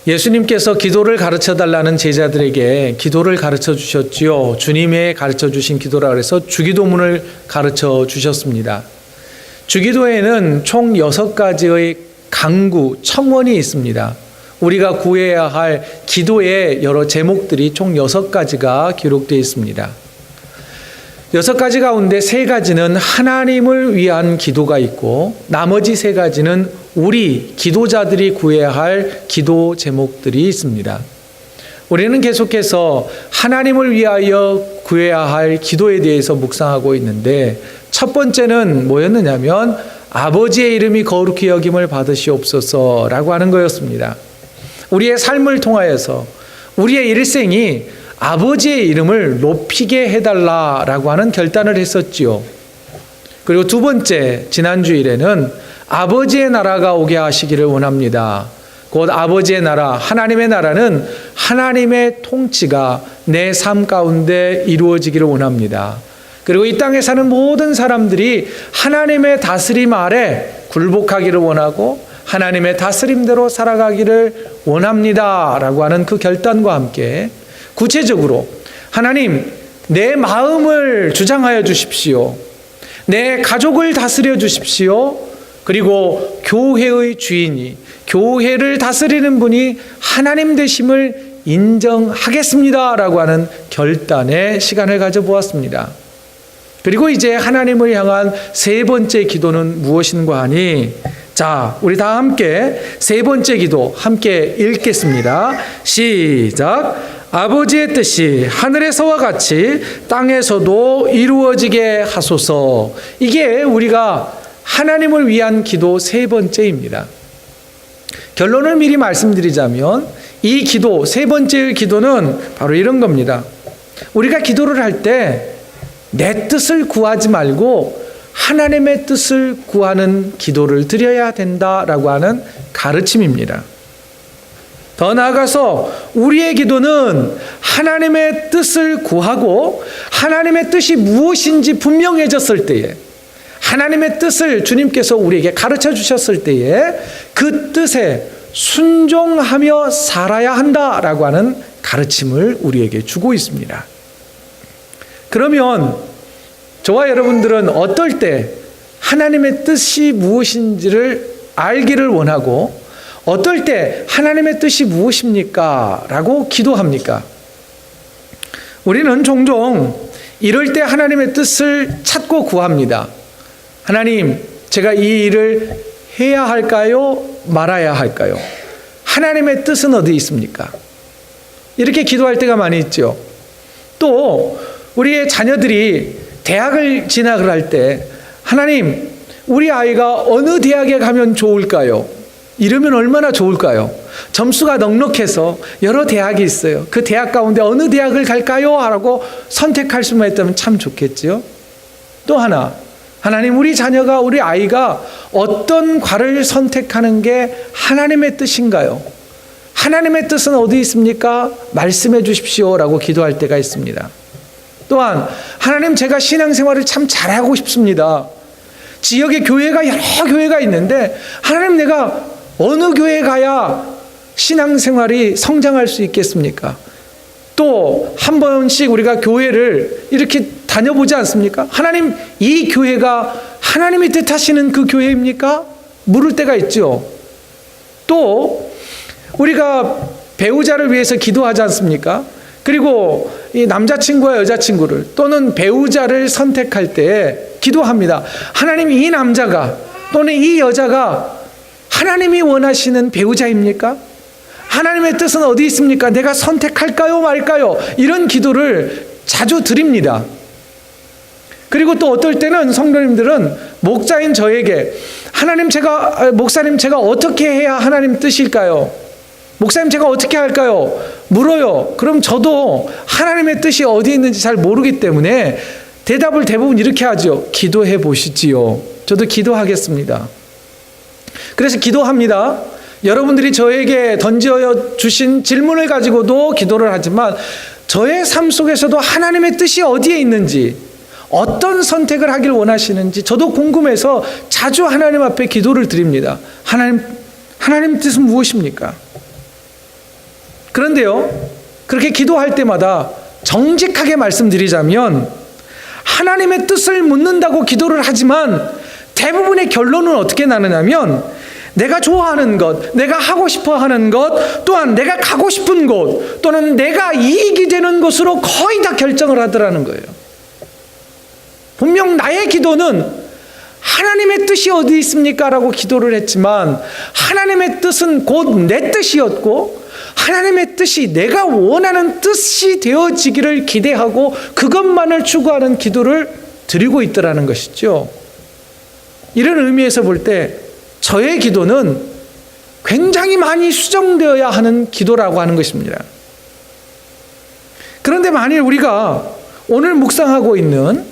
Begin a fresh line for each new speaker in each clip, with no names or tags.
예수님께서 기도를 가르쳐 달라는 제자들에게 기도를 가르쳐 주셨지요. 주님의 가르쳐 주신 기도라 그래서 주기도문을 가르쳐 주셨습니다. 주기도에는 총 6가지의 강구, 청원이 있습니다. 우리가 구해야 할 기도의 여러 제목들이 총 6가지가 기록되어 있습니다. 6가지 가운데 3가지는 하나님을 위한 기도가 있고 나머지 3가지는 우리 기도자들이 구해야 할 기도 제목들이 있습니다. 우리는 계속해서 하나님을 위하여 구해야 할 기도에 대해서 묵상하고 있는데 첫 번째는 뭐였느냐면 아버지의 이름이 거룩히 여김을 받으시옵소서라고 하는 거였습니다. 우리의 삶을 통하여서 우리의 일생이 아버지의 이름을 높이게 해달라라고 하는 결단을 했었지요. 그리고 두 번째, 지난주일에는 아버지의 나라가 오게 하시기를 원합니다. 곧 아버지의 나라, 하나님의 나라는 하나님의 통치가 내 삶 가운데 이루어지기를 원합니다. 그리고 이 땅에 사는 모든 사람들이 하나님의 다스림 아래 굴복하기를 원하고 하나님의 다스림대로 살아가기를 원합니다 라고 하는 그 결단과 함께 구체적으로 하나님 내 마음을 주장하여 주십시오. 내 가족을 다스려 주십시오. 그리고 교회의 주인이 교회를 다스리는 분이 하나님 되심을 인정하겠습니다 라고 하는 결단의 시간을 가져보았습니다. 그리고 이제 하나님을 향한 3번째 기도는 무엇인가 하니 자, 우리 다 함께 3번째 기도 함께 읽겠습니다. 시작. 아버지의 뜻이 하늘에서와 같이 땅에서도 이루어지게 하소서. 이게 우리가 하나님을 위한 기도 3번째입니다. 결론을 미리 말씀드리자면 이 기도 3번째의 기도는 바로 이런 겁니다. 우리가 기도를 할 때 내 뜻을 구하지 말고 하나님의 뜻을 구하는 기도를 드려야 된다라고 하는 가르침입니다. 더 나아가서 우리의 기도는 하나님의 뜻을 구하고 하나님의 뜻이 무엇인지 분명해졌을 때에 하나님의 뜻을 주님께서 우리에게 가르쳐 주셨을 때에 그 뜻에 순종하며 살아야 한다라고 하는 가르침을 우리에게 주고 있습니다. 그러면 저와 여러분들은 어떨 때 하나님의 뜻이 무엇인지를 알기를 원하고 어떨 때 하나님의 뜻이 무엇입니까? 라고 기도합니까? 우리는 종종 이럴 때 하나님의 뜻을 찾고 구합니다. 하나님, 제가 이 일을 해야 할까요? 말아야 할까요? 하나님의 뜻은 어디 있습니까? 이렇게 기도할 때가 많이 있죠. 또 우리의 자녀들이 대학을 진학을 할 때 하나님, 우리 아이가 어느 대학에 가면 좋을까요? 이러면 얼마나 좋을까요? 점수가 넉넉해서 여러 대학이 있어요. 그 대학 가운데 어느 대학을 갈까요? 하라고 선택할 수만 있다면 참 좋겠지요. 또 하나, 하나님, 우리 자녀가, 우리 아이가 어떤 과를 선택하는 게 하나님의 뜻인가요? 하나님의 뜻은 어디 있습니까? 말씀해 주십시오 라고 기도할 때가 있습니다. 또한 하나님, 제가 신앙생활을 참 잘하고 싶습니다. 지역에 교회가 여러 교회가 있는데 하나님, 내가 어느 교회 가야 신앙생활이 성장할 수 있겠습니까? 또 한 번씩 우리가 교회를 이렇게 다녀보지 않습니까? 하나님, 이 교회가 하나님이 뜻하시는 그 교회입니까? 물을 때가 있죠. 또 우리가 배우자를 위해서 기도하지 않습니까? 그리고 이 남자친구와 여자친구를 또는 배우자를 선택할 때 기도합니다. 하나님, 이 남자가 또는 이 여자가 하나님이 원하시는 배우자입니까? 하나님의 뜻은 어디 있습니까? 내가 선택할까요, 말까요? 이런 기도를 자주 드립니다. 그리고 또 어떨 때는 성도님들은 목자인 저에게 목사님, 제가 어떻게 해야 하나님 뜻일까요? 목사님, 제가 어떻게 할까요? 물어요. 그럼 저도 하나님의 뜻이 어디 있는지 잘 모르기 때문에 대답을 대부분 이렇게 하죠. 기도해 보시지요. 저도 기도하겠습니다. 그래서 기도합니다. 여러분들이 저에게 던져 주신 질문을 가지고도 기도를 하지만 저의 삶 속에서도 하나님의 뜻이 어디에 있는지, 어떤 선택을 하길 원하시는지 저도 궁금해서 자주 하나님 앞에 기도를 드립니다. 하나님 뜻은 무엇입니까? 그런데요, 그렇게 기도할 때마다 정직하게 말씀드리자면 하나님의 뜻을 묻는다고 기도를 하지만 대부분의 결론은 어떻게 나느냐면 내가 좋아하는 것, 내가 하고 싶어 하는 것, 또한 내가 가고 싶은 곳, 또는 내가 이익이 되는 곳으로 거의 다 결정을 하더라는 거예요. 분명 나의 기도는 하나님의 뜻이 어디 있습니까? 라고 기도를 했지만 하나님의 뜻은 곧 내 뜻이었고 하나님의 뜻이 내가 원하는 뜻이 되어지기를 기대하고 그것만을 추구하는 기도를 드리고 있더라는 것이죠. 이런 의미에서 볼 때 저의 기도는 굉장히 많이 수정되어야 하는 기도라고 하는 것입니다. 그런데 만일 우리가 오늘 묵상하고 있는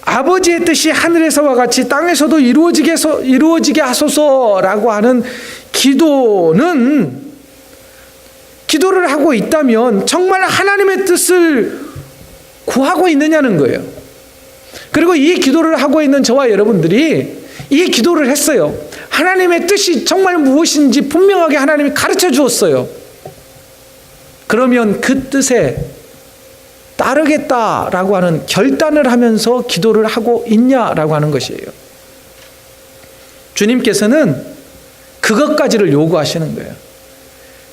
아버지의 뜻이 하늘에서와 같이 땅에서도 이루어지게 하소서라고 하는 기도를 하고 있다면 정말 하나님의 뜻을 구하고 있느냐는 거예요. 그리고 이 기도를 하고 있는 저와 여러분들이 이 기도를 했어요. 하나님의 뜻이 정말 무엇인지 분명하게 하나님이 가르쳐 주었어요. 그러면 그 뜻에 따르겠다라고 하는 결단을 하면서 기도를 하고 있냐라고 하는 것이에요. 주님께서는 그것까지를 요구하시는 거예요.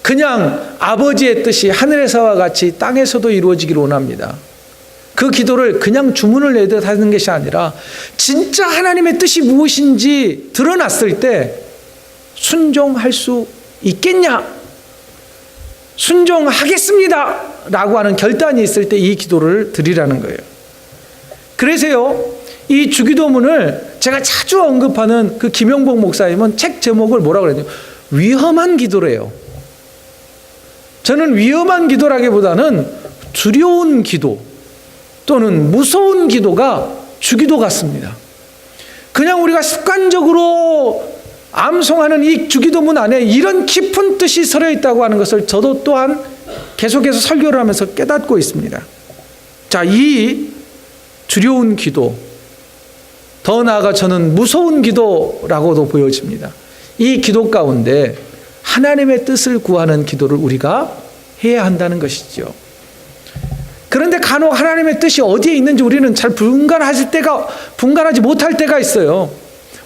그냥 아버지의 뜻이 하늘에서와 같이 땅에서도 이루어지기를 원합니다. 그 기도를 그냥 주문을 내듯 하는 것이 아니라 진짜 하나님의 뜻이 무엇인지 드러났을 때 순종할 수 있겠냐? 순종하겠습니다 라고 하는 결단이 있을 때 이 기도를 드리라는 거예요. 그래서요, 이 주기도문을 제가 자주 언급하는 그 김영복 목사님은 책 제목을 뭐라고 그랬냐면 위험한 기도래요. 저는 위험한 기도라기보다는 두려운 기도 또는 무서운 기도가 주기도 같습니다. 그냥 우리가 습관적으로 암송하는 이 주기도문 안에 이런 깊은 뜻이 서려 있다고 하는 것을 저도 또한 계속해서 설교를 하면서 깨닫고 있습니다. 자, 이 두려운 기도, 더 나아가 저는 무서운 기도라고도 보여집니다. 이 기도 가운데 하나님의 뜻을 구하는 기도를 우리가 해야 한다는 것이죠. 그런데 간혹 하나님의 뜻이 어디에 있는지 우리는 잘 분간하지 못할 때가 있어요.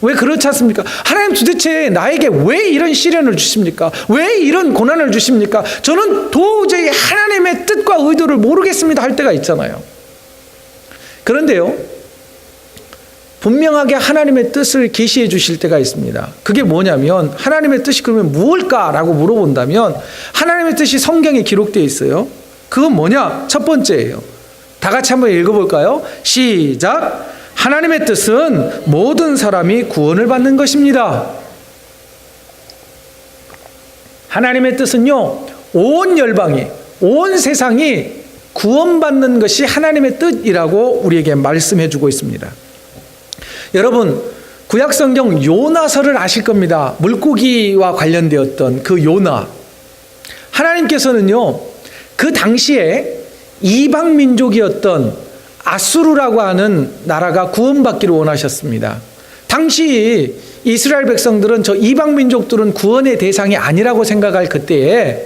왜 그렇지 않습니까? 하나님 도대체 나에게 왜 이런 시련을 주십니까? 왜 이런 고난을 주십니까? 저는 도저히 하나님의 뜻과 의도를 모르겠습니다 할 때가 있잖아요. 그런데요, 분명하게 하나님의 뜻을 계시해 주실 때가 있습니다. 그게 뭐냐면 하나님의 뜻이 그러면 무엇일까라고 물어본다면 하나님의 뜻이 성경에 기록되어 있어요. 그건 뭐냐? 첫 번째예요. 다 같이 한번 읽어볼까요? 시작. 하나님의 뜻은 모든 사람이 구원을 받는 것입니다. 하나님의 뜻은요, 온 열방이, 온 세상이 구원받는 것이 하나님의 뜻이라고 우리에게 말씀해 주고 있습니다. 여러분, 구약성경 요나서를 아실 겁니다. 물고기와 관련되었던 그 요나. 하나님께서는요, 그 당시에 이방 민족이었던 아수르라고 하는 나라가 구원받기를 원하셨습니다. 당시 이스라엘 백성들은 저 이방 민족들은 구원의 대상이 아니라고 생각할 그때에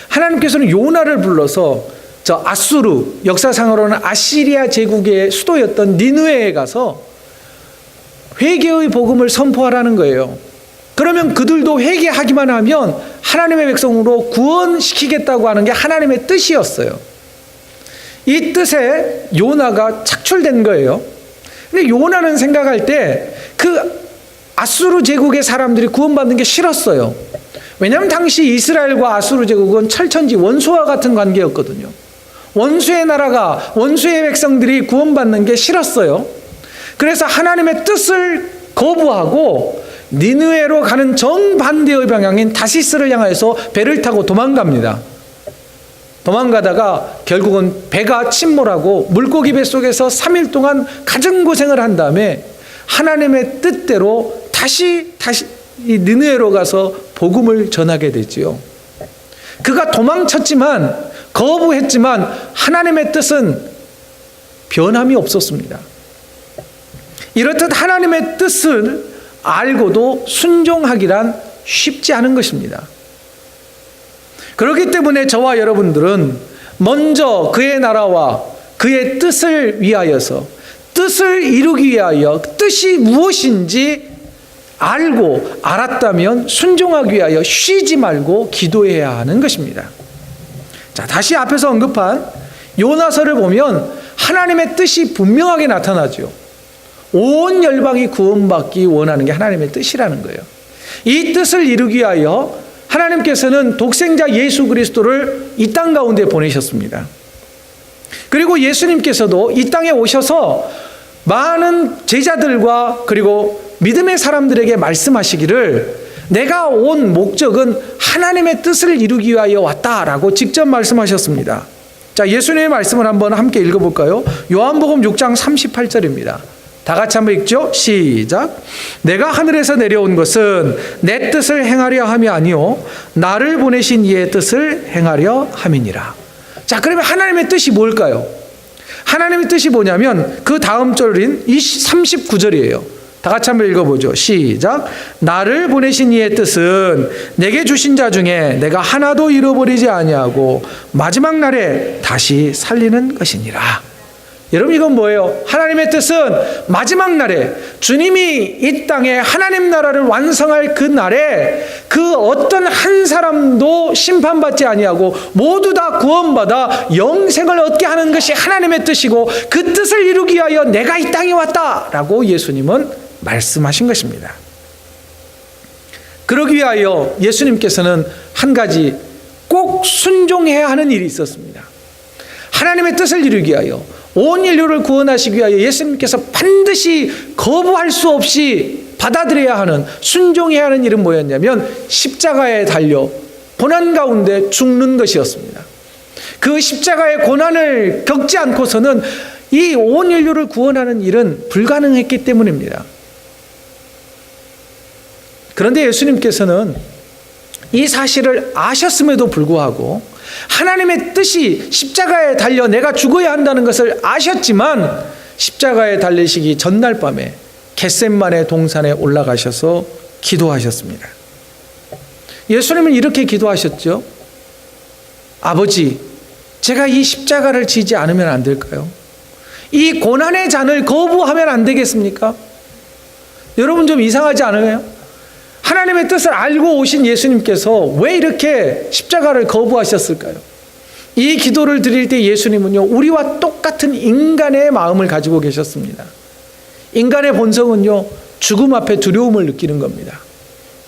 하나님께서는 요나를 불러서 저 아수르, 역사상으로는 아시리아 제국의 수도였던 니느웨에 가서 회개의 복음을 선포하라는 거예요. 그러면 그들도 회개하기만 하면 하나님의 백성으로 구원시키겠다고 하는 게 하나님의 뜻이었어요. 이 뜻에 요나가 착출된 거예요. 근데 요나는 생각할 때 그 아수르 제국의 사람들이 구원받는 게 싫었어요. 왜냐하면 당시 이스라엘과 아수르 제국은 철천지 원수와 같은 관계였거든요. 원수의 나라가, 원수의 백성들이 구원받는 게 싫었어요. 그래서 하나님의 뜻을 거부하고 니느웨로 가는 정반대의 방향인 다시스를 향해서 배를 타고 도망갑니다. 도망가다가 결국은 배가 침몰하고 물고기 배 속에서 3일 동안 가진 고생을 한 다음에 하나님의 뜻대로 다시 이 니느웨로 가서 복음을 전하게 되지요. 그가 도망쳤지만, 거부했지만 하나님의 뜻은 변함이 없었습니다. 이렇듯 하나님의 뜻을 알고도 순종하기란 쉽지 않은 것입니다. 그렇기 때문에 저와 여러분들은 먼저 그의 나라와 그의 뜻을 위하여서, 뜻을 이루기 위하여 뜻이 무엇인지 알고 알았다면 순종하기 위하여 쉬지 말고 기도해야 하는 것입니다. 자, 다시 앞에서 언급한 요나서를 보면 하나님의 뜻이 분명하게 나타나죠. 온 열방이 구원받기 원하는 게 하나님의 뜻이라는 거예요. 이 뜻을 이루기 위하여 하나님께서는 독생자 예수 그리스도를 이 땅 가운데 보내셨습니다. 그리고 예수님께서도 이 땅에 오셔서 많은 제자들과 그리고 믿음의 사람들에게 말씀하시기를 내가 온 목적은 하나님의 뜻을 이루기 위하여 왔다라고 직접 말씀하셨습니다. 자, 예수님의 말씀을 한번 함께 읽어볼까요? 요한복음 6장 38절입니다. 다 같이 한번 읽죠? 시작. 내가 하늘에서 내려온 것은 내 뜻을 행하려 함이 아니요 나를 보내신 이의 뜻을 행하려 함이니라. 자, 그러면 하나님의 뜻이 뭘까요? 하나님의 뜻이 뭐냐면 그 다음 절인 39절이에요. 다 같이 한번 읽어보죠. 시작. 나를 보내신 이의 뜻은 내게 주신 자 중에 내가 하나도 잃어버리지 아니하고 마지막 날에 다시 살리는 것이니라. 여러분, 이건 뭐예요? 하나님의 뜻은 마지막 날에 주님이 이 땅에 하나님 나라를 완성할 그 날에 그 어떤 한 사람도 심판받지 아니하고 모두 다 구원받아 영생을 얻게 하는 것이 하나님의 뜻이고 그 뜻을 이루기 위하여 내가 이 땅에 왔다라고 예수님은 말씀하신 것입니다. 그러기 위하여 예수님께서는 한 가지 꼭 순종해야 하는 일이 있었습니다. 하나님의 뜻을 이루기 위하여 온 인류를 구원하시기 위하여 예수님께서 반드시 거부할 수 없이 받아들여야 하는, 순종해야 하는 일은 뭐였냐면 십자가에 달려 고난 가운데 죽는 것이었습니다. 그 십자가의 고난을 겪지 않고서는 이 온 인류를 구원하는 일은 불가능했기 때문입니다. 그런데 예수님께서는 이 사실을 아셨음에도 불구하고 하나님의 뜻이 십자가에 달려 내가 죽어야 한다는 것을 아셨지만 십자가에 달리시기 전날 밤에 겟셋마네 동산에 올라가셔서 기도하셨습니다. 예수님은 이렇게 기도하셨죠. 아버지, 제가 이 십자가를 지지 않으면 안 될까요? 이 고난의 잔을 거부하면 안 되겠습니까? 여러분, 좀 이상하지 않아요? 하나님의 뜻을 알고 오신 예수님께서 왜 이렇게 십자가를 거부하셨을까요? 이 기도를 드릴 때 예수님은요, 우리와 똑같은 인간의 마음을 가지고 계셨습니다. 인간의 본성은요, 죽음 앞에 두려움을 느끼는 겁니다.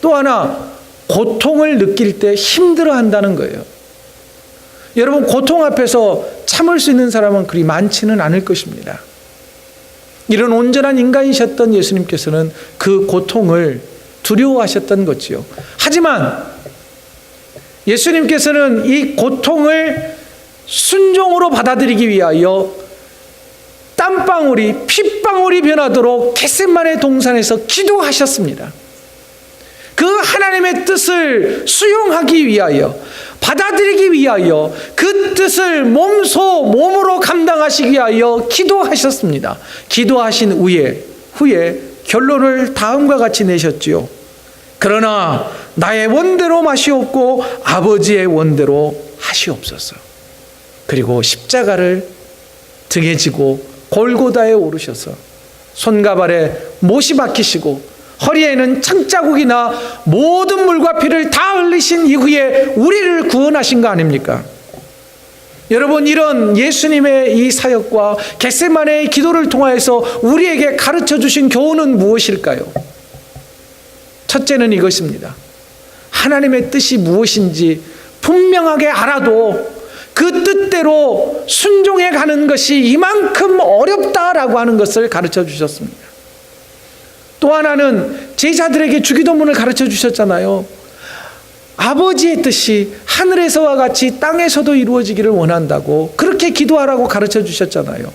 또 하나, 고통을 느낄 때 힘들어 한다는 거예요. 여러분, 고통 앞에서 참을 수 있는 사람은 그리 많지는 않을 것입니다. 이런 온전한 인간이셨던 예수님께서는 그 고통을 두려워하셨던 거지요. 하지만 예수님께서는 이 고통을 순종으로 받아들이기 위하여 땀방울이 핏방울이 변하도록 겟셋마네 동산에서 기도하셨습니다. 그 하나님의 뜻을 수용하기 위하여, 받아들이기 위하여, 그 뜻을 몸으로 감당하시기 위하여 기도하셨습니다. 기도하신 후에 결론을 다음과 같이 내셨지요. 그러나 나의 원대로 마시옵고 아버지의 원대로 하시옵소서. 그리고 십자가를 등에 지고 골고다에 오르셔서 손과 발에 못이 박히시고 허리에는 창자국이나 모든 물과 피를 다 흘리신 이후에 우리를 구원하신 거 아닙니까? 여러분, 이런 예수님의 이 사역과 겟셋마네의 기도를 통하여서 우리에게 가르쳐 주신 교훈은 무엇일까요? 첫째는 이것입니다. 하나님의 뜻이 무엇인지 분명하게 알아도 그 뜻대로 순종해 가는 것이 이만큼 어렵다라고 하는 것을 가르쳐 주셨습니다. 또 하나는 제자들에게 주기도문을 가르쳐 주셨잖아요. 아버지의 뜻이 하늘에서와 같이 땅에서도 이루어지기를 원한다고 그렇게 기도하라고 가르쳐 주셨잖아요.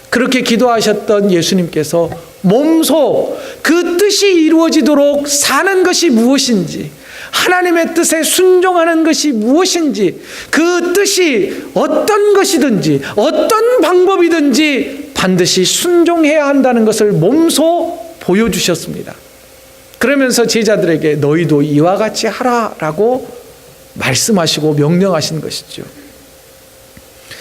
그렇게 기도하셨던 예수님께서 몸소 그 뜻이 이루어지도록 사는 것이 무엇인지, 하나님의 뜻에 순종하는 것이 무엇인지, 그 뜻이 어떤 것이든지 어떤 방법이든지 반드시 순종해야 한다는 것을 몸소 보여주셨습니다. 그러면서 제자들에게 너희도 이와 같이 하라라고 말씀하시고 명령하신 것이죠.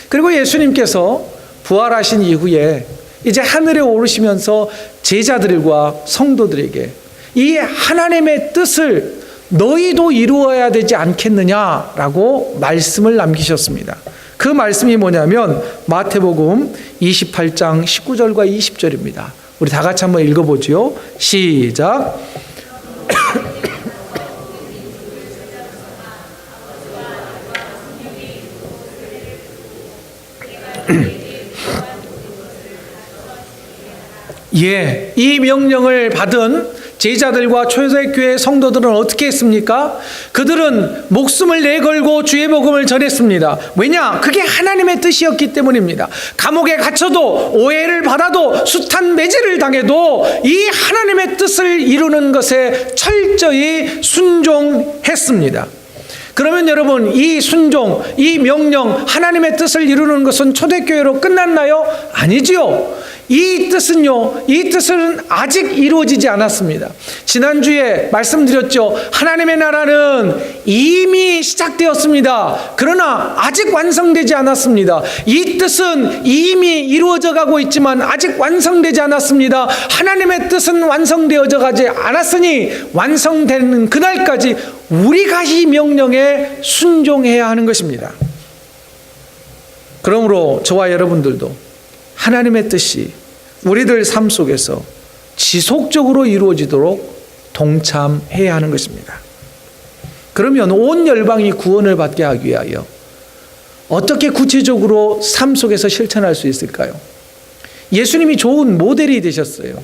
그리고 예수님께서 부활하신 이후에 이제 하늘에 오르시면서 제자들과 성도들에게 이 하나님의 뜻을 너희도 이루어야 되지 않겠느냐라고 말씀을 남기셨습니다. 그 말씀이 뭐냐면 마태복음 28장 19절과 20절입니다. 우리 다 같이 한번 읽어보죠. 시작. 예, 이 명령을 받은 제자들과 초대교회 성도들은 어떻게 했습니까? 그들은 목숨을 내걸고 주의 복음을 전했습니다. 왜냐? 그게 하나님의 뜻이었기 때문입니다. 감옥에 갇혀도 오해를 받아도 숱한 매질을 당해도 이 하나님의 뜻을 이루는 것에 철저히 순종했습니다. 그러면 여러분, 이 순종, 이 명령, 하나님의 뜻을 이루는 것은 초대교회로 끝났나요? 아니지요. 이 뜻은 아직 이루어지지 않았습니다. 지난주에 말씀드렸죠. 하나님의 나라는 이미 시작되었습니다. 그러나 아직 완성되지 않았습니다. 이 뜻은 이미 이루어져 가고 있지만 아직 완성되지 않았습니다. 하나님의 뜻은 완성되어져 가지 않았으니 완성되는 그날까지 우리가 이 명령에 순종해야 하는 것입니다. 그러므로 저와 여러분들도 하나님의 뜻이 우리들 삶 속에서 지속적으로 이루어지도록 동참해야 하는 것입니다. 그러면 온 열방이 구원을 받게 하기 위하여 어떻게 구체적으로 삶 속에서 실천할 수 있을까요? 예수님이 좋은 모델이 되셨어요.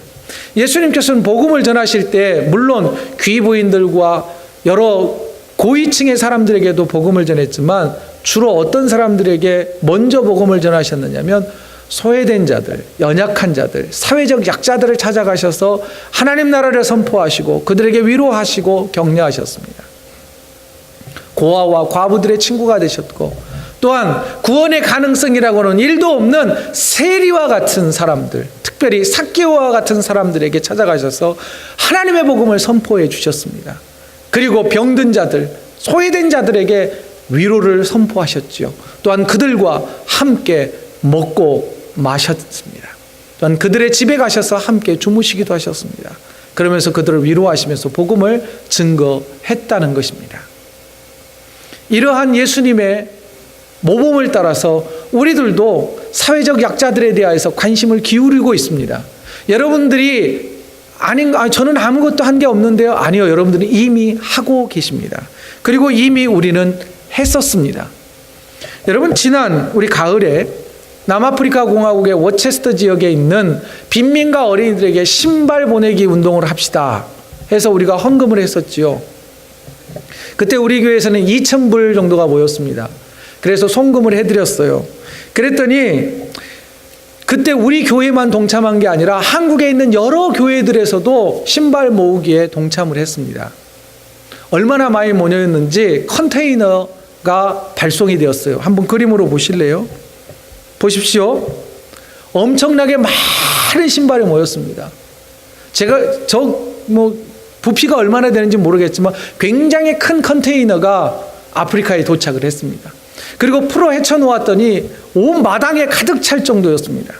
예수님께서는 복음을 전하실 때 물론 귀부인들과 여러 고위층의 사람들에게도 복음을 전했지만 주로 어떤 사람들에게 먼저 복음을 전하셨느냐면 소외된 자들, 연약한 자들, 사회적 약자들을 찾아가셔서 하나님 나라를 선포하시고 그들에게 위로하시고 격려하셨습니다. 고아와 과부들의 친구가 되셨고 또한 구원의 가능성이라고는 1도 없는 세리와 같은 사람들, 특별히 삭개오와 같은 사람들에게 찾아가셔서 하나님의 복음을 선포해 주셨습니다. 그리고 병든 자들, 소외된 자들에게 위로를 선포하셨지요. 또한 그들과 함께 먹고 마셨습니다. 또한 그들의 집에 가셔서 함께 주무시기도 하셨습니다. 그러면서 그들을 위로하시면서 복음을 증거했다는 것입니다. 이러한 예수님의 모범을 따라서 우리들도 사회적 약자들에 대해서 관심을 기울이고 있습니다. 여러분들이 저는 아무것도 한 게 없는데요. 아니요, 여러분들은 이미 하고 계십니다. 그리고 이미 우리는 했었습니다. 여러분, 지난 우리 가을에 남아프리카 공화국의 워체스터 지역에 있는 빈민가 어린이들에게 신발 보내기 운동을 합시다 해서 우리가 헌금을 했었지요. 그때 우리 교회에서는 2,000불 정도가 모였습니다. 그래서 송금을 해드렸어요. 그랬더니 그때 우리 교회만 동참한 게 아니라 한국에 있는 여러 교회들에서도 신발 모으기에 동참을 했습니다. 얼마나 많이 모였는지 컨테이너가 발송이 되었어요. 한번 그림으로 보실래요? 보십시오. 엄청나게 많은 신발이 모였습니다. 부피가 얼마나 되는지 모르겠지만 굉장히 큰 컨테이너가 아프리카에 도착을 했습니다. 그리고 풀어 헤쳐놓았더니 온 마당에 가득 찰 정도였습니다.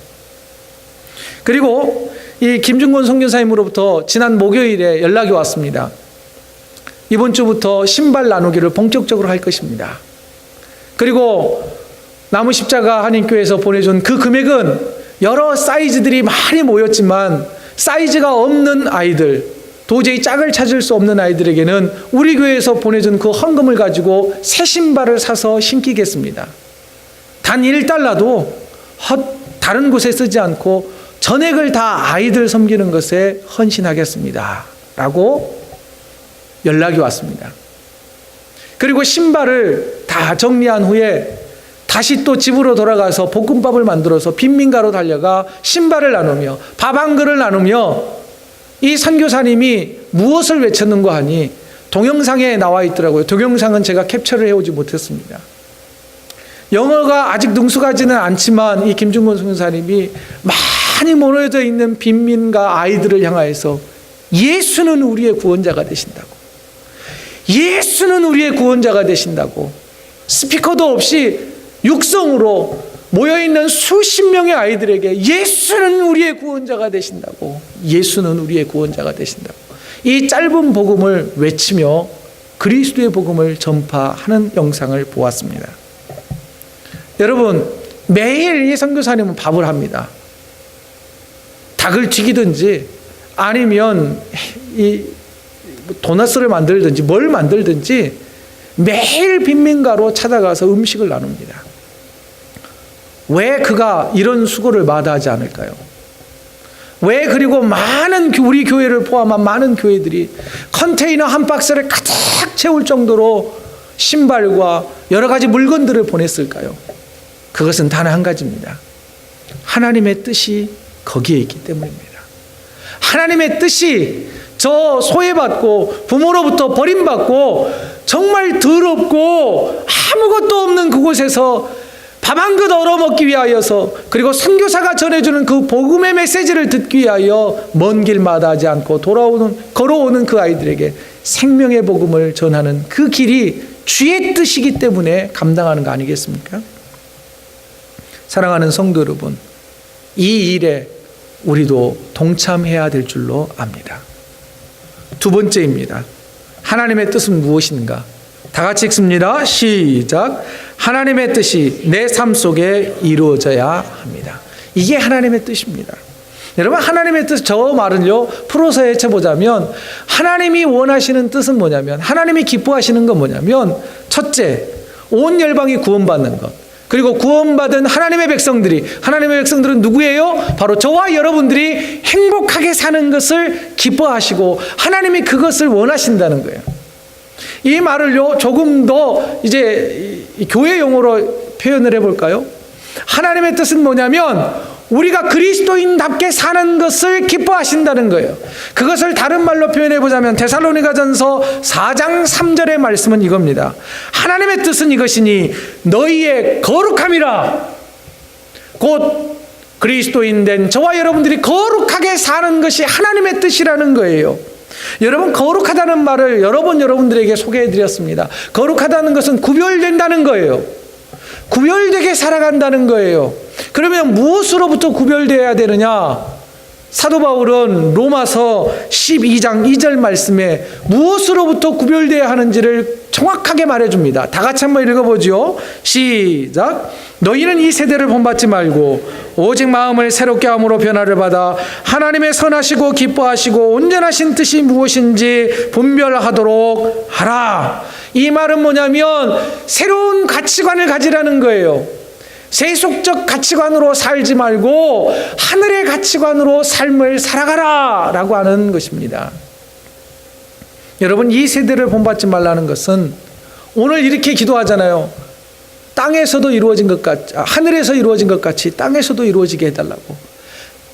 그리고 이 김중곤 선교사님으로부터 지난 목요일에 연락이 왔습니다. 이번 주부터 신발 나누기를 본격적으로 할 것입니다. 그리고 나무 십자가 한인교회에서 보내준 그 금액은 여러 사이즈들이 많이 모였지만 사이즈가 없는 아이들, 도저히 짝을 찾을 수 없는 아이들에게는 우리 교회에서 보내준 그 헌금을 가지고 새 신발을 사서 신기겠습니다. 단 1달러도 다른 곳에 쓰지 않고 전액을 다 아이들 섬기는 것에 헌신하겠습니다 라고 연락이 왔습니다. 그리고 신발을 다 정리한 후에 다시 또 집으로 돌아가서 볶음밥을 만들어서 빈민가로 달려가 신발을 나누며 밥 한 그릇을 나누며 이 선교사님이 무엇을 외쳤는가 하니 동영상에 나와 있더라고요. 동영상은 제가 캡처를 해오지 못했습니다. 영어가 아직 능숙하지는 않지만 이 김중곤 선교사님이 많이 모여져 있는 빈민가 아이들을 향하여서 예수는 우리의 구원자가 되신다고, 예수는 우리의 구원자가 되신다고 스피커도 없이 육성으로 모여있는 수십 명의 아이들에게 예수는 우리의 구원자가 되신다고, 예수는 우리의 구원자가 되신다고 이 짧은 복음을 외치며 그리스도의 복음을 전파하는 영상을 보았습니다. 여러분, 매일 이 선교사님은 밥을 합니다. 닭을 튀기든지 아니면 이 도넛을 만들든지 뭘 만들든지 매일 빈민가로 찾아가서 음식을 나눕니다. 왜 그가 이런 수고를 마다하지 않을까요? 왜 그리고 많은 우리 교회를 포함한 많은 교회들이 컨테이너 한 박스를 가득 채울 정도로 신발과 여러 가지 물건들을 보냈을까요? 그것은 단 한 가지입니다. 하나님의 뜻이 거기에 있기 때문입니다. 하나님의 뜻이 저 소외받고 부모로부터 버림받고 정말 더럽고 아무것도 없는 그곳에서 밥 한 그릇 얻어먹기 위하여서, 그리고 선교사가 전해주는 그 복음의 메시지를 듣기 위하여 먼 길마다 하지 않고 걸어오는 그 아이들에게 생명의 복음을 전하는 그 길이 주의 뜻이기 때문에 감당하는 거 아니겠습니까? 사랑하는 성도 여러분, 이 일에 우리도 동참해야 될 줄로 압니다. 두 번째입니다. 하나님의 뜻은 무엇인가? 다 같이 읽습니다. 시작. 하나님의 뜻이 내 삶 속에 이루어져야 합니다. 이게 하나님의 뜻입니다. 여러분, 하나님의 뜻, 저 말은요 풀어서 헤쳐보자면 하나님이 원하시는 뜻은 뭐냐면, 하나님이 기뻐하시는 건 뭐냐면, 첫째, 온 열방이 구원받는 것. 그리고 구원받은 하나님의 백성들은 누구예요? 바로 저와 여러분들이 행복하게 사는 것을 기뻐하시고 하나님이 그것을 원하신다는 거예요. 이 말을요 조금 더 이제 교회 용어로 표현을 해볼까요? 하나님의 뜻은 뭐냐면 우리가 그리스도인답게 사는 것을 기뻐하신다는 거예요. 그것을 다른 말로 표현해보자면 데살로니가전서 4장 3절의 말씀은 이겁니다. 하나님의 뜻은 이것이니 너희의 거룩함이라. 곧 그리스도인 된 저와 여러분들이 거룩하게 사는 것이 하나님의 뜻이라는 거예요. 여러분, 거룩하다는 말을 여러 번 여러분들에게 소개해드렸습니다. 거룩하다는 것은 구별된다는 거예요. 구별되게 살아간다는 거예요. 그러면 무엇으로부터 구별되어야 되느냐? 사도 바울은 로마서 12장 2절 말씀에 무엇으로부터 구별되어야 하는지를 정확하게 말해줍니다. 다 같이 한번 읽어보죠. 시작. 너희는 이 세대를 본받지 말고 오직 마음을 새롭게 함으로 변화를 받아 하나님의 선하시고 기뻐하시고 온전하신 뜻이 무엇인지 분별하도록 하라. 이 말은 뭐냐면 새로운 가치관을 가지라는 거예요. 세속적 가치관으로 살지 말고 하늘의 가치관으로 삶을 살아가라 라고 하는 것입니다. 여러분, 이 세대를 본받지 말라는 것은 오늘 이렇게 기도하잖아요. 땅에서도 이루어진 것 같이, 하늘에서 이루어진 것 같이 땅에서도 이루어지게 해달라고.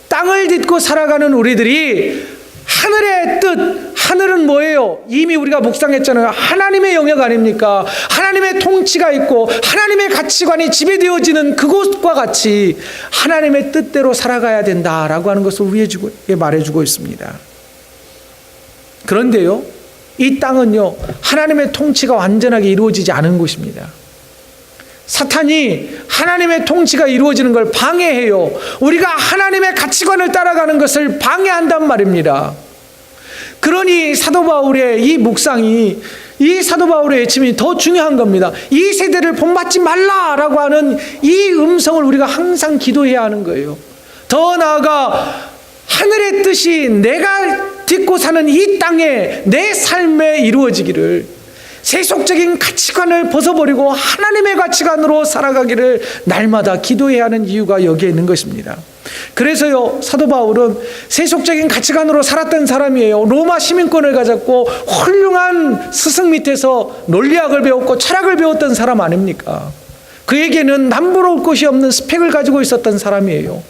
땅을 딛고 살아가는 우리들이 하늘의 뜻, 하늘은 뭐예요? 이미 우리가 묵상했잖아요. 하나님의 영역 아닙니까? 하나님의 통치가 있고 하나님의 가치관이 지배되어지는 그곳과 같이 하나님의 뜻대로 살아가야 된다라고 하는 것을 우리에게 말해주고 있습니다. 그런데요, 이 땅은요 하나님의 통치가 완전하게 이루어지지 않은 곳입니다. 사탄이 하나님의 통치가 이루어지는 걸 방해해요. 우리가 하나님의 가치관을 따라가는 것을 방해한단 말입니다. 그러니 사도 바울의 이 묵상이, 이 사도 바울의 외침이 더 중요한 겁니다. 이 세대를 본받지 말라라고 하는 이 음성을 우리가 항상 기도해야 하는 거예요. 더 나아가 하늘의 뜻이 내가 딛고 사는 이 땅에 내 삶에 이루어지기를, 세속적인 가치관을 벗어버리고 하나님의 가치관으로 살아가기를 날마다 기도해야 하는 이유가 여기에 있는 것입니다. 그래서요, 사도 바울은 세속적인 가치관으로 살았던 사람이에요. 로마 시민권을 가졌고 훌륭한 스승 밑에서 논리학을 배웠고 철학을 배웠던 사람 아닙니까? 그에게는 남부러울 것이 없는 스펙을 가지고 있었던 사람이에요.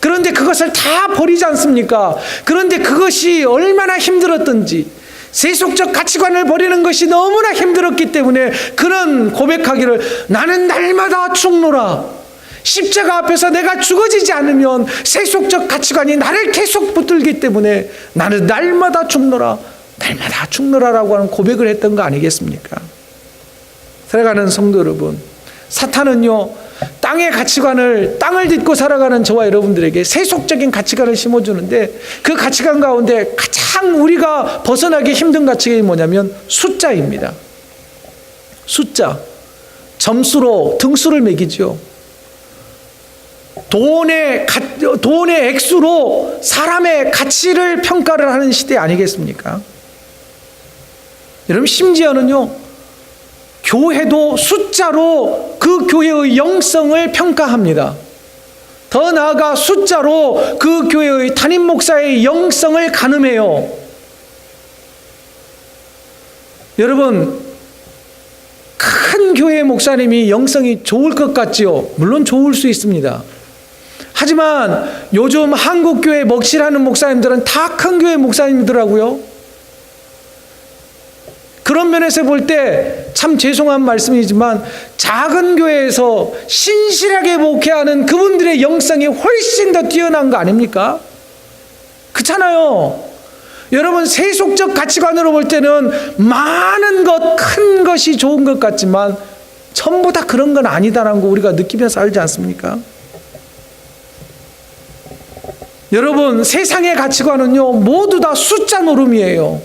그런데 그것을 다 버리지 않습니까? 그런데 그것이 얼마나 힘들었던지, 세속적 가치관을 버리는 것이 너무나 힘들었기 때문에 그는 고백하기를, 나는 날마다 죽노라. 십자가 앞에서 내가 죽어지지 않으면 세속적 가치관이 나를 계속 붙들기 때문에 나는 날마다 죽노라. 날마다 죽노라라고 하는 고백을 했던 거 아니겠습니까? 살아가는 성도 여러분, 사탄은요, 땅의 가치관을, 땅을 딛고 살아가는 저와 여러분들에게 세속적인 가치관을 심어주는데, 그 가치관 가운데 가장 우리가 벗어나기 힘든 가치관이 뭐냐면 숫자입니다. 숫자. 점수로 등수를 매기죠. 돈의 액수로 사람의 가치를 평가를 하는 시대 아니겠습니까? 여러분, 심지어는요, 교회도 숫자로 그 교회의 영성을 평가합니다. 더 나아가 숫자로 그 교회의 담임 목사의 영성을 가늠해요. 여러분, 큰 교회 목사님이 영성이 좋을 것 같지요? 물론 좋을 수 있습니다. 하지만 요즘 한국 교회 먹칠하는 목사님들은 다 큰 교회 목사님이더라고요. 그런 면에서 볼 때 참 죄송한 말씀이지만 작은 교회에서 신실하게 목회하는 그분들의 영성이 훨씬 더 뛰어난 거 아닙니까? 그렇잖아요. 여러분, 세속적 가치관으로 볼 때는 많은 것, 큰 것이 좋은 것 같지만 전부 다 그런 건 아니다라는 거 우리가 느끼면서 알지 않습니까? 여러분, 세상의 가치관은요, 모두 다 숫자 노름이에요.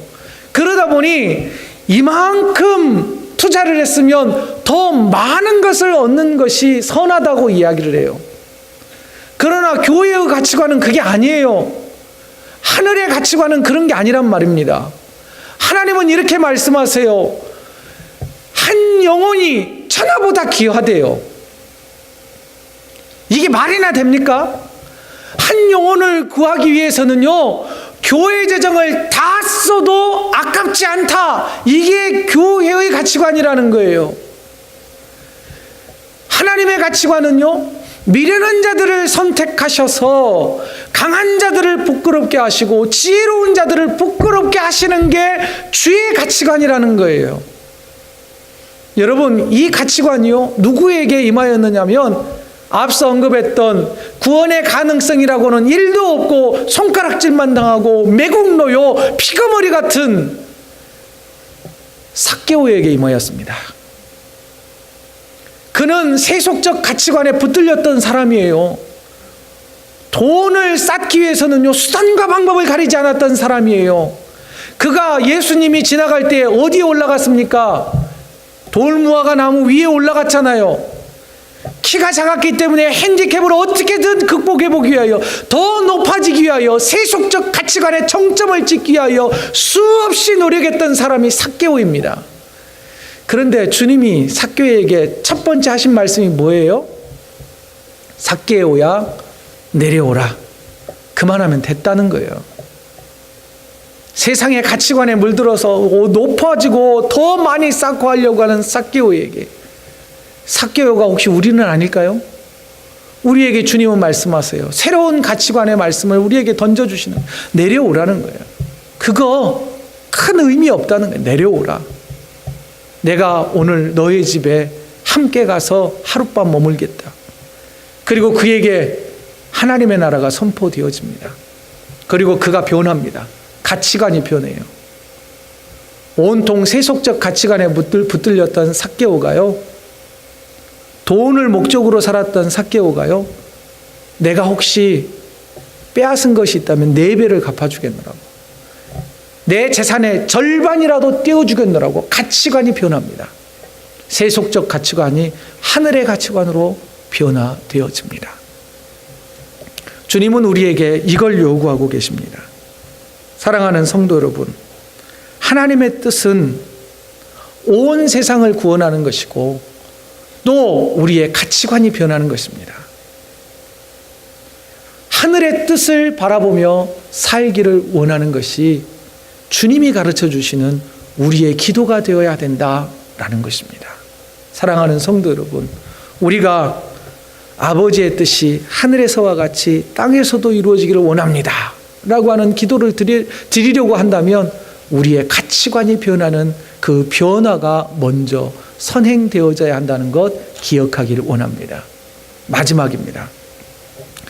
그러다 보니 이만큼 투자를 했으면 더 많은 것을 얻는 것이 선하다고 이야기를 해요. 그러나 교회의 가치관은 그게 아니에요. 하늘의 가치관은 그런 게 아니란 말입니다. 하나님은 이렇게 말씀하세요. 한 영혼이 천하보다 귀하대요. 이게 말이나 됩니까? 한 영혼을 구하기 위해서는요, 교회 재정을 다 써도 아깝지 않다. 이게 교회의 가치관이라는 거예요. 하나님의 가치관은요, 미련한 자들을 선택하셔서 강한 자들을 부끄럽게 하시고 지혜로운 자들을 부끄럽게 하시는 게 주의 가치관이라는 거예요. 여러분, 이 가치관이요, 누구에게 임하였느냐면 앞서 언급했던 구원의 가능성이라고는 1도 없고 손가락질만 당하고 매국노요 피거머리 같은 삭개오에게 임하였습니다. 그는 세속적 가치관에 붙들렸던 사람이에요. 돈을 쌓기 위해서는요, 수단과 방법을 가리지 않았던 사람이에요. 그가 예수님이 지나갈 때 어디에 올라갔습니까? 돌무화과 나무 위에 올라갔잖아요. 키가 작았기 때문에 핸디캡을 어떻게든 극복해보기 위하여, 더 높아지기 위하여, 세속적 가치관에 정점을 찍기 위하여 수없이 노력했던 사람이 삭개오입니다. 그런데 주님이 삭개오에게 첫 번째 하신 말씀이 뭐예요? 삭개오야, 내려오라. 그만하면 됐다는 거예요. 세상의 가치관에 물들어서 높아지고 더 많이 쌓고 하려고 하는 삭개오에게, 삭개오가 혹시 우리는 아닐까요? 우리에게 주님은 말씀하세요. 새로운 가치관의 말씀을 우리에게 던져주시는, 내려오라는 거예요. 그거 큰 의미 없다는 거예요. 내려오라. 내가 오늘 너의 집에 함께 가서 하룻밤 머물겠다. 그리고 그에게 하나님의 나라가 선포되어집니다. 그리고 그가 변합니다. 가치관이 변해요. 온통 세속적 가치관에 붙들렸던 삭개오가요, 돈을 목적으로 살았던 삭개오가요, 내가 혹시 빼앗은 것이 있다면 4배를 갚아주겠노라고, 내 재산의 절반이라도 떼어주겠노라고 가치관이 변합니다. 세속적 가치관이 하늘의 가치관으로 변화되어집니다. 주님은 우리에게 이걸 요구하고 계십니다. 사랑하는 성도 여러분, 하나님의 뜻은 온 세상을 구원하는 것이고 또 우리의 가치관이 변하는 것입니다. 하늘의 뜻을 바라보며 살기를 원하는 것이 주님이 가르쳐 주시는 우리의 기도가 되어야 된다라는 것입니다. 사랑하는 성도 여러분, 우리가 아버지의 뜻이 하늘에서와 같이 땅에서도 이루어지기를 원합니다 라고 하는 기도를 드리려고 한다면 우리의 가치관이 변하는 그 변화가 먼저 선행되어져야 한다는 것 기억하기를 원합니다. 마지막입니다.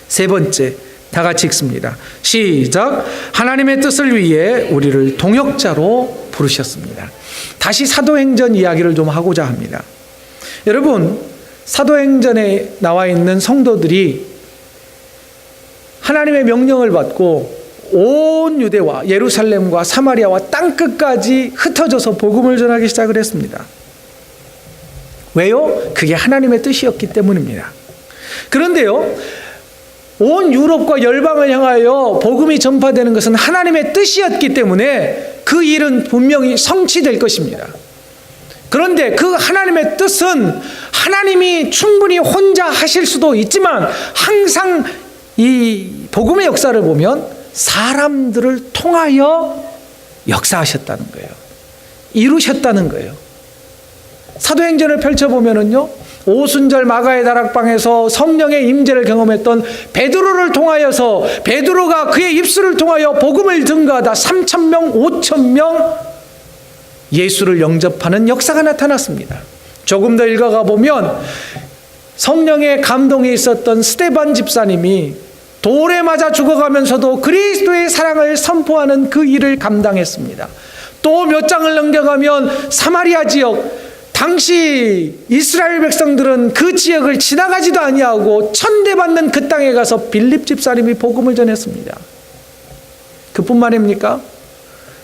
세 번째, 다 같이 읽습니다. 시작. 하나님의 뜻을 위해 우리를 동역자로 부르셨습니다. 다시 사도행전 이야기를 좀 하고자 합니다. 여러분, 사도행전에 나와 있는 성도들이 하나님의 명령을 받고 온 유대와 예루살렘과 사마리아와 땅끝까지 흩어져서 복음을 전하기 시작을 했습니다. 왜요? 그게 하나님의 뜻이었기 때문입니다. 그런데요, 온 유럽과 열방을 향하여 복음이 전파되는 것은 하나님의 뜻이었기 때문에 그 일은 분명히 성취될 것입니다. 그런데 그 하나님의 뜻은 하나님이 충분히 혼자 하실 수도 있지만 항상 이 복음의 역사를 보면 사람들을 통하여 역사하셨다는 거예요. 이루셨다는 거예요. 사도행전을 펼쳐보면은요, 오순절 마가의 다락방에서 성령의 임재를 경험했던 베드로를 통하여서 베드로가 그의 입술을 통하여 복음을 증거하다 3,000명, 5,000명 예수를 영접하는 역사가 나타났습니다. 조금 더 읽어가 보면 성령의 감동이 있었던 스데반 집사님이 돌에 맞아 죽어가면서도 그리스도의 사랑을 선포하는 그 일을 감당했습니다. 또 몇 장을 넘겨가면 사마리아 지역, 당시 이스라엘 백성들은 그 지역을 지나가지도 아니하고 천대받는 그 땅에 가서 빌립 집사님이 복음을 전했습니다. 그뿐만입니까?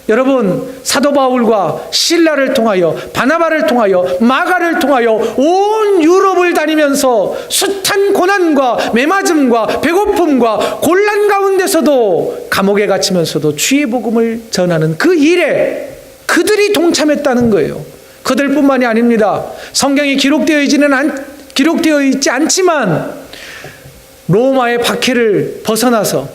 여러분, 사도 바울과 실라를 통하여, 바나바를 통하여, 마가를 통하여 온 유럽을 다니면서 숱한 고난과 매맞음과 배고픔과 곤란 가운데서도 감옥에 gat히면서도 주의 복음을 전하는 그 일에 그들이 동참했다는 거예요. 그들뿐만이 아닙니다. 성경이 기록되어 있지 않지만 로마의 박해를 벗어나서,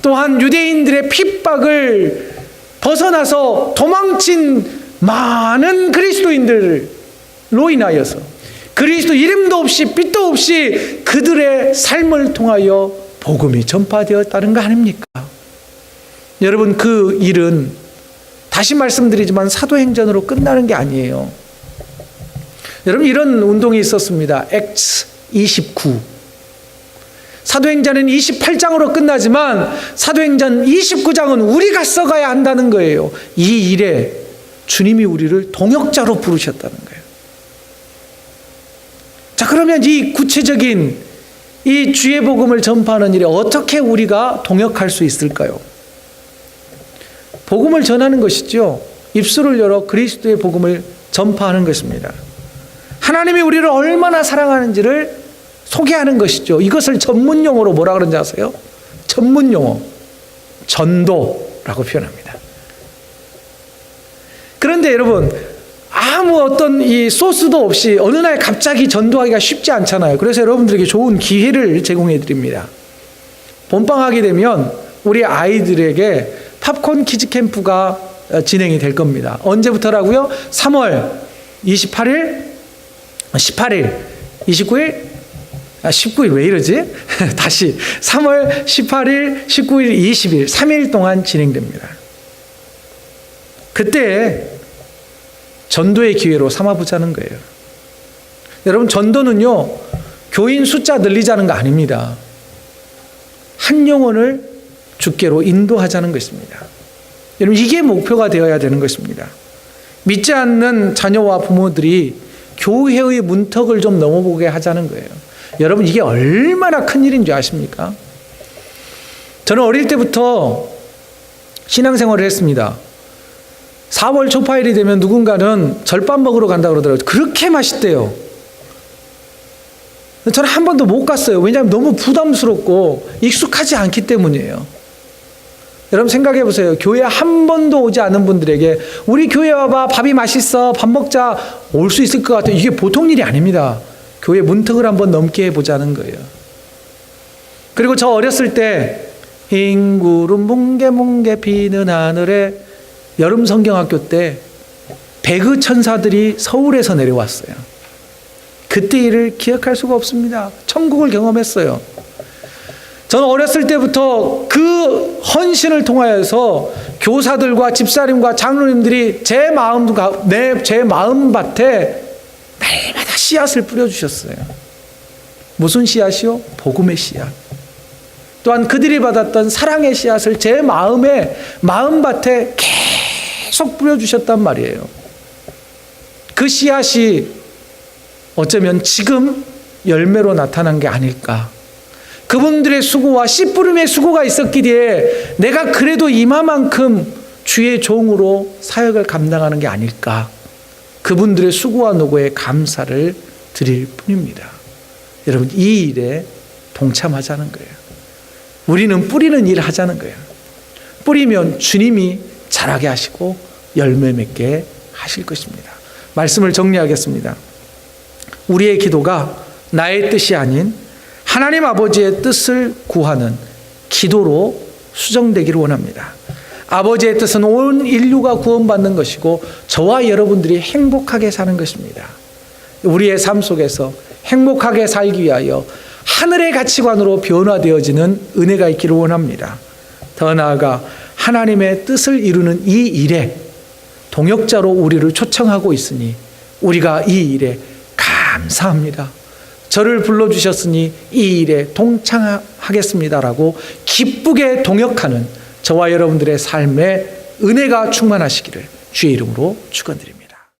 또한 유대인들의 핍박을 벗어나서 도망친 많은 그리스도인들로 인하여서 그리스도 이름도 없이 빛도 없이 그들의 삶을 통하여 복음이 전파되었다는 거 아닙니까? 여러분, 그 일은 다시 말씀드리지만 사도행전으로 끝나는 게 아니에요. 여러분, 이런 운동이 있었습니다. 액츠 29. 사도행전은 28장으로 끝나지만 사도행전 29장은 우리가 써가야 한다는 거예요. 이 일에 주님이 우리를 동역자로 부르셨다는 거예요. 자, 그러면 이 구체적인 이 주의 복음을 전파하는 일에 어떻게 우리가 동역할 수 있을까요? 복음을 전하는 것이죠. 입술을 열어 그리스도의 복음을 전파하는 것입니다. 하나님이 우리를 얼마나 사랑하는지를 소개하는 것이죠. 이것을 전문용어로 뭐라 그런지 아세요? 전문용어, 전도라고 표현합니다. 그런데 여러분, 아무 어떤 이 소스도 없이 어느 날 갑자기 전도하기가 쉽지 않잖아요. 그래서 여러분들에게 좋은 기회를 제공해 드립니다. 본방학이 되면 우리 아이들에게 팝콘 키즈 캠프가 진행이 될 겁니다. 언제부터라고요? 3월 28일, 18일, 29일, 19일 왜 이러지? 다시 3월 18일, 19일, 20일 3일 동안 진행됩니다. 그때 전도의 기회로 삼아보자는 거예요. 여러분, 전도는요, 교인 숫자 늘리자는 거 아닙니다. 한 영혼을 주께로 인도하자는 것입니다. 여러분, 이게 목표가 되어야 되는 것입니다. 믿지 않는 자녀와 부모들이 교회의 문턱을 좀 넘어보게 하자는 거예요. 여러분, 이게 얼마나 큰 일인 줄 아십니까? 저는 어릴 때부터 신앙생활을 했습니다. 4월 초파일이 되면 누군가는 절밥 먹으러 간다고 그러더라고요. 그렇게 맛있대요. 저는 한 번도 못 갔어요. 왜냐하면 너무 부담스럽고 익숙하지 않기 때문이에요. 여러분, 생각해 보세요. 교회 한 번도 오지 않은 분들에게 우리 교회 와봐, 밥이 맛있어, 밥 먹자, 올 수 있을 것 같아요. 이게 보통 일이 아닙니다. 교회 문턱을 한번 넘게 해보자는 거예요. 그리고 저 어렸을 때 흰구름 뭉게뭉게 비는 하늘에 여름 성경학교 때 배그 천사들이 서울에서 내려왔어요. 그때 일을 기억할 수가 없습니다. 천국을 경험했어요. 저는 어렸을 때부터 그 헌신을 통하여서 교사들과 집사님과 장로님들이 제 마음밭에 날마다 씨앗을 뿌려주셨어요. 무슨 씨앗이요? 복음의 씨앗. 또한 그들이 받았던 사랑의 씨앗을 제 마음밭에 계속 뿌려주셨단 말이에요. 그 씨앗이 어쩌면 지금 열매로 나타난 게 아닐까. 그분들의 수고와 씨 뿌림의 수고가 있었기에 내가 그래도 이마만큼 주의 종으로 사역을 감당하는 게 아닐까. 그분들의 수고와 노고에 감사를 드릴 뿐입니다. 여러분, 이 일에 동참하자는 거예요. 우리는 뿌리는 일을 하자는 거예요. 뿌리면 주님이 자라게 하시고 열매 맺게 하실 것입니다. 말씀을 정리하겠습니다. 우리의 기도가 나의 뜻이 아닌 하나님 아버지의 뜻을 구하는 기도로 수정되기를 원합니다. 아버지의 뜻은 온 인류가 구원받는 것이고 저와 여러분들이 행복하게 사는 것입니다. 우리의 삶 속에서 행복하게 살기 위하여 하늘의 가치관으로 변화되어지는 은혜가 있기를 원합니다. 더 나아가 하나님의 뜻을 이루는 이 일에 동역자로 우리를 초청하고 있으니 우리가 이 일에 감사합니다. 저를 불러주셨으니 이 일에 동참하겠습니다라고 기쁘게 동역하는 저와 여러분들의 삶에 은혜가 충만하시기를 주의 이름으로 축원드립니다.